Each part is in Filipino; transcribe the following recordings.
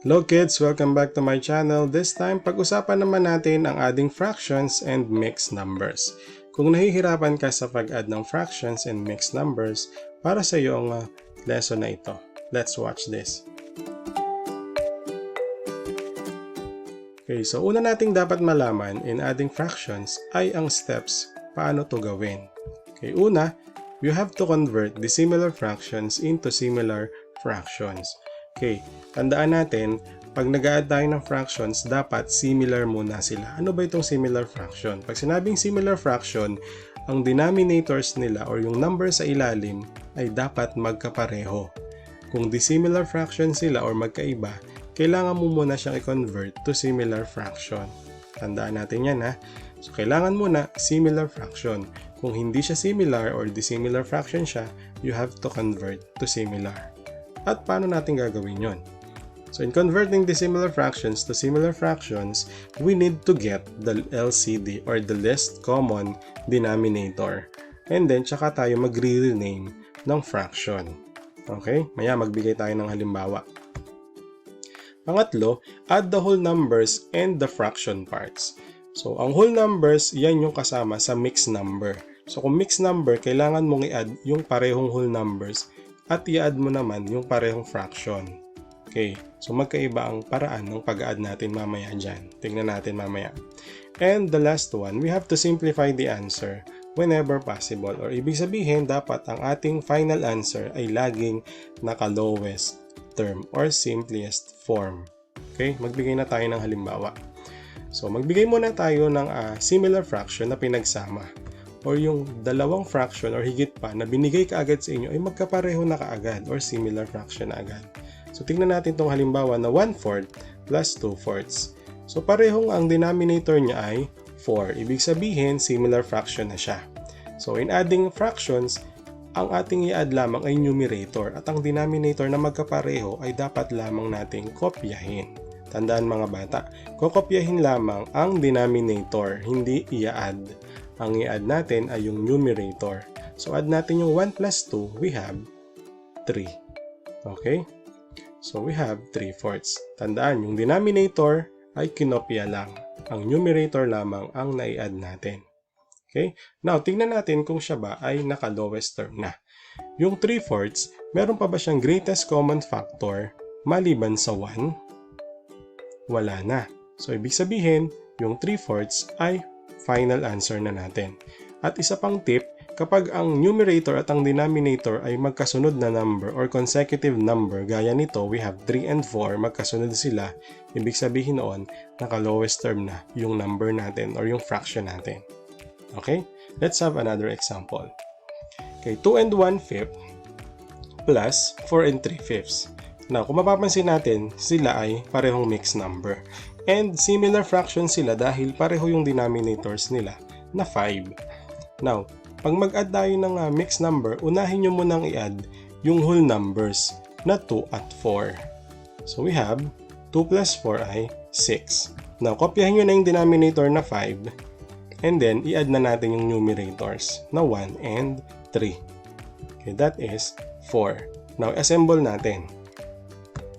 Hello kids! Welcome back to my channel. This time, pag-usapan naman natin ang adding fractions and mixed numbers. Kung nahihirapan ka sa pag-add ng fractions and mixed numbers, para sa iyo ang lesson na ito. Let's watch this. Okay, so una nating dapat malaman in adding fractions ay ang steps paano to gawin. Okay, una, you have to convert dissimilar fractions into similar fractions. Okay, tandaan natin, pag nag-a-add tayo ng fractions, dapat similar muna sila. Ano ba itong similar fraction? Pag sinabing similar fraction, ang denominators nila or yung number sa ilalim ay dapat magkapareho. Kung dissimilar fraction sila or magkaiba, kailangan mo muna siyang i-convert to similar fraction. Tandaan natin yan ha. So, kailangan muna similar fraction. Kung hindi siya similar or dissimilar fraction siya, you have to convert to similar. At paano natin gagawin yon? So in converting dissimilar fractions to similar fractions, we need to get the LCD or the least common denominator. And then, tsaka tayo mag-rename ng fraction. Okay? Maya magbigay tayo ng halimbawa. Pangatlo, add the whole numbers and the fraction parts. So ang whole numbers, yan yung kasama sa mixed number. So kung mixed number, kailangan mong i-add yung parehong whole numbers at i-add mo naman yung parehong fraction. Okay, so magkaiba ang paraan ng pag-add natin mamaya dyan. Tingnan natin mamaya. And the last one, we have to simplify the answer whenever possible. Or ibig sabihin, dapat ang ating final answer ay laging naka-lowest term or simplest form. Okay, magbigay na tayo ng halimbawa. So magbigay muna tayo ng similar fraction na pinagsama. Or yung dalawang fraction or higit pa na binigay kaagad sa inyo ay magkapareho na kaagad or similar fraction na agad. So tingnan natin itong halimbawa na 1/4 plus 2/4. So parehong ang denominator niya ay 4. Ibig sabihin similar fraction na siya. So in adding fractions, ang ating i-add lamang ay numerator at ang denominator na magkapareho ay dapat lamang nating kopyahin. Tandaan mga bata, kokopyahin lamang ang denominator, hindi i-add. Ang i-add natin ay yung numerator. So add natin yung 1 plus 2, we have 3. Okay? So we have 3/4. Tandaan, yung denominator ay kinopya lang. Ang numerator lamang ang nai-add natin. Okay? Now, tingnan natin kung siya ba ay naka-lowest term na. Yung 3/4, meron pa ba siyang greatest common factor maliban sa 1? Wala na. So, ibig sabihin, yung 3/4 ay final answer na natin. At isa pang tip, kapag ang numerator at ang denominator ay magkasunod na number or consecutive number, gaya nito, we have 3 and 4, magkasunod sila, ibig sabihin noon, naka-lowest term na yung number natin or yung fraction natin. Okay? Let's have another example. Okay, 2 and 1/5 plus 4 and 3/5. Now, kung mapapansin natin, sila ay parehong mixed number. And similar fraction sila dahil pareho yung denominators nila na 5. Now, pag mag-add tayo ng mixed number, unahin nyo munang i-add yung whole numbers na 2 at 4. So we have 2 plus 4 ay 6. Now, kopyahin nyo na yung denominator na 5 and then i-add na natin yung numerators na 1 and 3. Okay, that is 4. Now, assemble natin.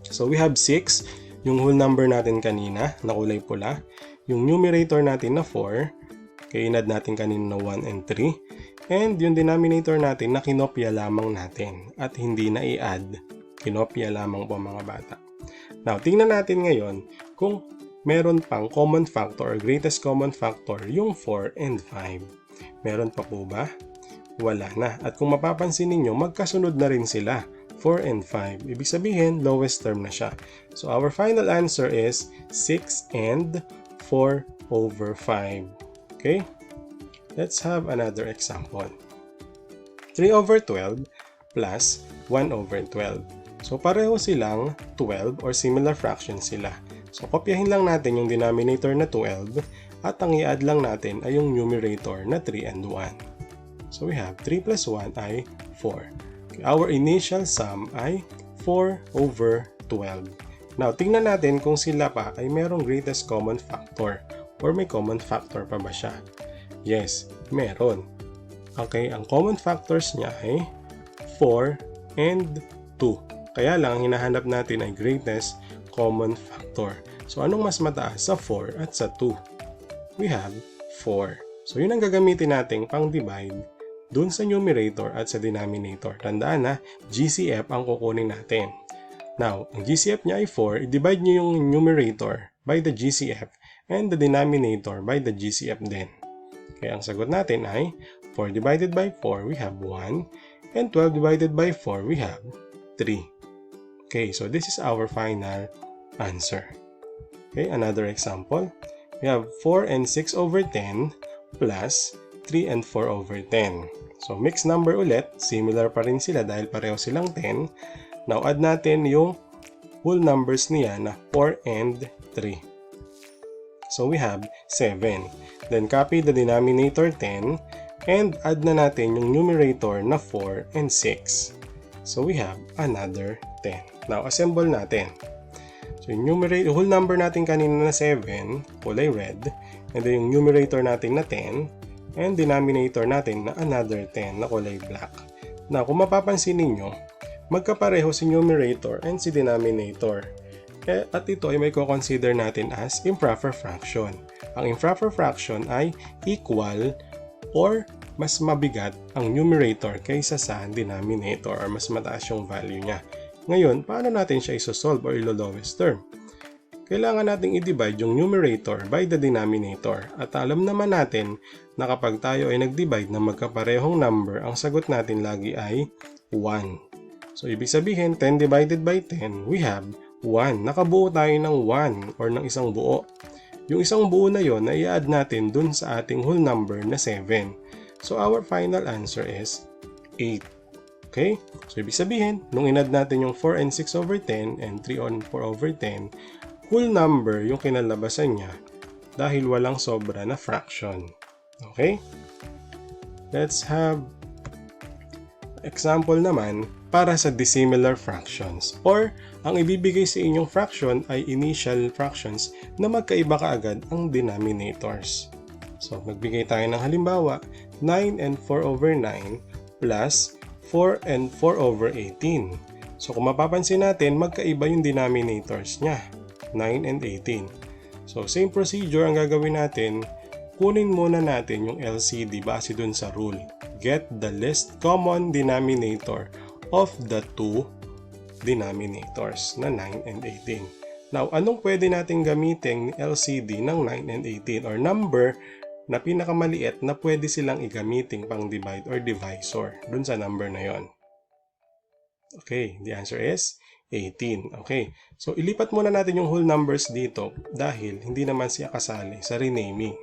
So we have 6. Yung whole number natin kanina na kulay pula, yung numerator natin na 4, kaya in-add natin kanina na 1 and 3, and yung denominator natin na kinopya lamang natin at hindi na i-add, kinopya lamang po mga bata. Now, tingnan natin ngayon kung meron pang common factor or greatest common factor yung 4 and 5. Meron pa po ba? Wala na. At kung mapapansin ninyo, magkasunod na rin sila. 4 and 5. Ibig sabihin, lowest term na siya. So, our final answer is 6 and 4/5. Okay? Let's have another example. 3/12 plus 1/12. So, pareho silang 12 or similar fractions sila. So, kopyahin lang natin yung denominator na 12 at ang i-add lang natin ay yung numerator na 3 and 1. So, we have 3 plus 1 ay 4. Our initial sum ay 4/12. Now, tingnan natin kung sila pa ay merong greatest common factor or may common factor pa ba siya. Yes, meron. Okay, ang common factors niya ay 4 and 2. Kaya lang, hinahanap natin ay greatest common factor. So anong mas mataas sa 4 at sa 2? We have 4. So yun ang gagamitin natin pang-divide dun sa numerator at sa denominator. Tandaan na, GCF ang kukunin natin. Now, ang GCF niya ay 4, i-divide nyo yung numerator by the GCF and the denominator by the GCF din. Kaya ang sagot natin ay 4 divided by 4, we have 1. And 12 divided by 4, we have 3. Okay, so this is our final answer. Okay, another example. We have 4 and 6 over 10 plus 3 and 4 over 10. So, mixed number ulit. Similar pa rin sila dahil pareho silang 10. Now, add natin yung whole numbers niya na 4 and 3. So, we have 7. Then, copy the denominator 10 and add na natin yung numerator na 4 and 6. So, we have another 10. Now, assemble natin. So, yung whole number natin kanina na 7, kulay red. And then, yung numerator natin na 10. And denominator natin na another 10 na kulay black. Now, kung mapapansin ninyo, magkapareho si numerator and si denominator. At ito ay may consider natin as improper fraction. Ang improper fraction ay equal or mas mabigat ang numerator kaysa sa denominator or mas mataas yung value niya. Ngayon, paano natin siya isosolve or ilo-lowest term? Kailangan nating i-divide yung numerator by the denominator. At alam naman natin na kapag tayo ay nag-divide ng magkaparehong number, ang sagot natin lagi ay 1. So, ibig sabihin, 10 divided by 10, we have 1. Nakabuo tayo ng 1 or ng isang buo. Yung isang buo na yon na i-add natin dun sa ating whole number na 7. So, our final answer is 8. Okay? So, ibig sabihin, nung in-add natin yung 4 and 6 over 10 and 3 and 4 over 10, whole number yung kinalabasan niya dahil walang sobra na fraction. Okay? Let's have example naman para sa dissimilar fractions or ang ibibigay sa inyong fraction ay initial fractions na magkaiba kaagad ang denominators. So, magbigay tayo ng halimbawa, 9 and 4 over 9 plus 4 and 4 over 18. So, kung mapapansin natin, magkaiba yung denominators niya. 9 and 18. So, same procedure ang gagawin natin. Kunin muna natin yung LCD base dun sa rule. Get the least common denominator of the two denominators na 9 and 18. Now, anong pwede natin gamitin LCD ng 9 and 18 or number na pinakamaliit na pwede silang igamitin pang divide or divisor dun sa number na yon? Okay, the answer is 18. Okay, so ilipat muna natin yung whole numbers dito dahil hindi naman siya kasali sa renaming.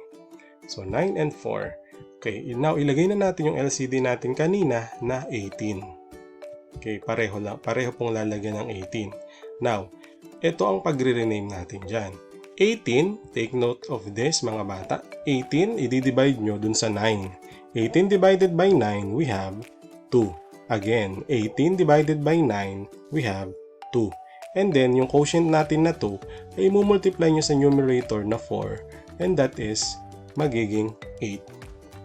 So 9 and 4. Okay, now ilagay na natin yung LCD natin kanina na 18. Okay, pareho pong lalagyan ng 18. Now, ito ang pagre-rename natin dyan. 18, take note of this mga bata. 18, i-divide nyo dun sa 9. 18 divided by 9, we have 2. Again, 18 divided by 9, we have 2. And then, yung quotient natin na 2, ay i-multiply nyo sa numerator na 4. And that is magiging 8.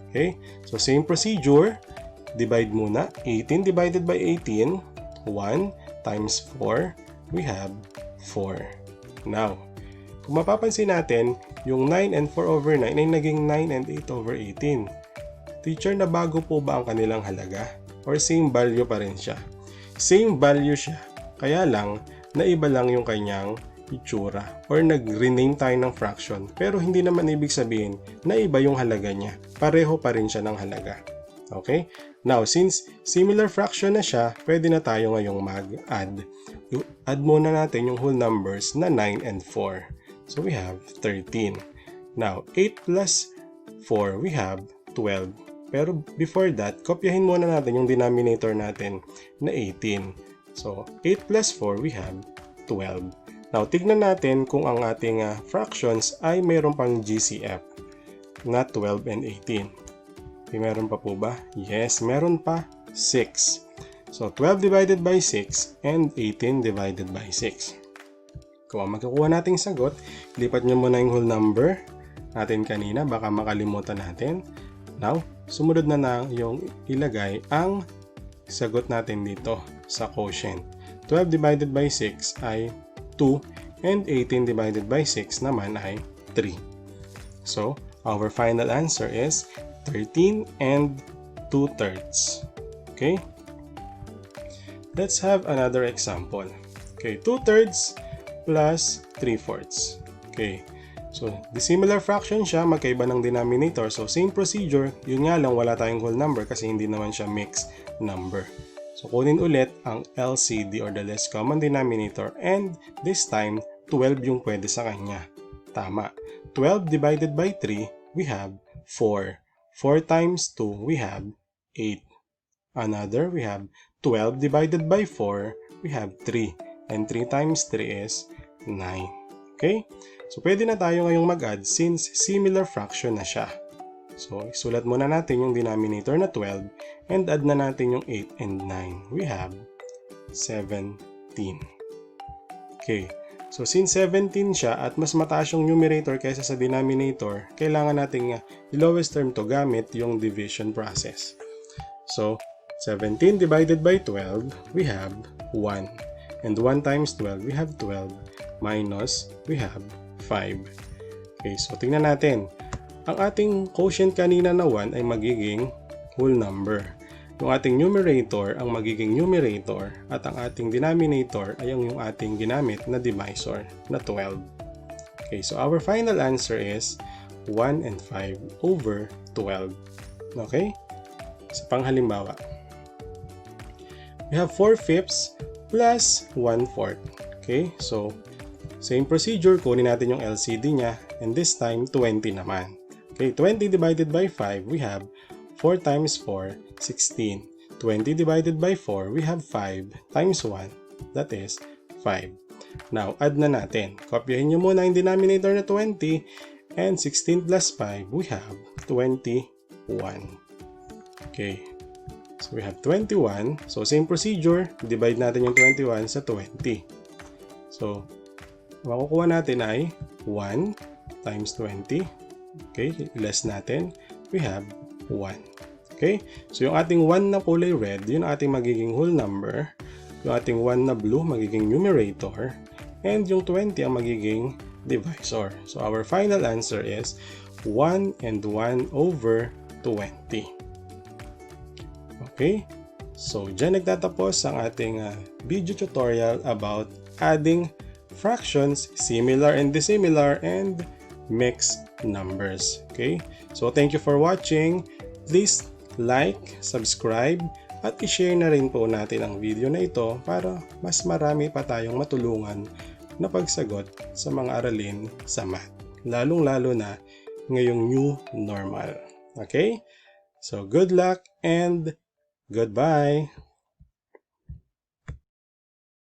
Okay? So, same procedure. Divide muna. 18 divided by 18, 1 times 4, we have 4. Now, kung mapapansin natin, yung 9 and 4 over 9 ay naging 9 and 8 over 18. Teacher, na bago po ba ang kanilang halaga? Or same value pa rin siya? Same value siya. Kaya lang, naiba lang yung kanyang itsura. Or nag-rename tayo ng fraction. Pero hindi naman ibig sabihin na iba yung halaga niya. Pareho pa rin siya ng halaga. Okay? Now, since similar fraction na siya, pwede na tayo ngayong mag-add. Add muna natin yung whole numbers na 9 and 4. So, we have 13. Now, 8 plus 4, we have 12. Pero before that, kopyahin muna natin yung denominator natin na 18. So, 8 plus 4, we have 12. Now, tignan natin kung ang ating fractions ay mayroon pang GCF na 12 and 18. Okay, meron pa po ba? Yes, meron pa 6. So, 12 divided by 6 and 18 divided by 6. Kung magkukuha nating sagot, lipat nyo muna yung whole number natin kanina, baka makalimutan natin. Now, sumunod na yung ilagay ang sagot natin dito sa quotient. 12 divided by 6 ay 2 and 18 divided by 6 naman ay 3. So, our final answer is 13 and 2/3. Okay? Let's have another example. Okay, 2/3 plus 3/4. Okay, so dissimilar fraction siya, magkaiba ng denominator. So same procedure, yun nga lang wala tayong whole number kasi hindi naman siya mixed number. So kunin ulit ang LCD or the least common denominator, and this time 12 yung pwede sa kanya. Tama. 12 divided by 3, we have 4. 4 times 2, we have 8. Another, we have 12 divided by 4, we have 3. And 3 times 3 is 9. Okay? So, pwede na tayo ngayong mag-add since similar fraction na siya. So, isulat muna natin yung denominator na 12 and add na natin yung 8 and 9. We have 17. Okay. So, since 17 siya at mas mataas yung numerator kaysa sa denominator, kailangan natin yung lowest term to gamit yung division process. So, 17 divided by 12, we have 1. And 1 times 12, we have 12. Minus, we have 5. Okay, so tingnan natin. Ang ating quotient kanina na 1 ay magiging whole number. Yung ating numerator ang magiging numerator at ang ating denominator ay yung ating ginamit na divisor na 12. Okay, so our final answer is 1 and 5 over 12. Okay? Sa panghalimbawa, we have 4/5 plus 1/4. Okay, so same procedure, kunin natin yung LCD niya, and this time 20 naman. Okay, 20 divided by 5, we have 4 times 4, 16. 20 divided by 4, we have 5 times 1, that is 5. Now, add na natin. Kopyahin nyo muna yung denominator na 20, and 16 plus 5, we have 21. Okay. So, we have 21. So, same procedure. Divide natin yung 21 sa 20. So, makukuha natin ay 1 times 20. Okay, less natin. We have 1. Okay, so yung ating 1 na kulay red, yun ating magiging whole number. Yung ating 1 na blue, magiging numerator. And yung 20 ang magiging divisor. So, our final answer is 1 and 1 over 20. Okay, so dyan nagtatapos ang ating video tutorial about adding fractions, similar and dissimilar, and mixed numbers. Okay, so thank you for watching. Please like, subscribe, at i-share na rin po natin ang video na ito para mas marami pa tayong matulungan na pagsagot sa mga aralin sa math, lalong-lalo na ngayong new normal. Okay, so good luck and goodbye!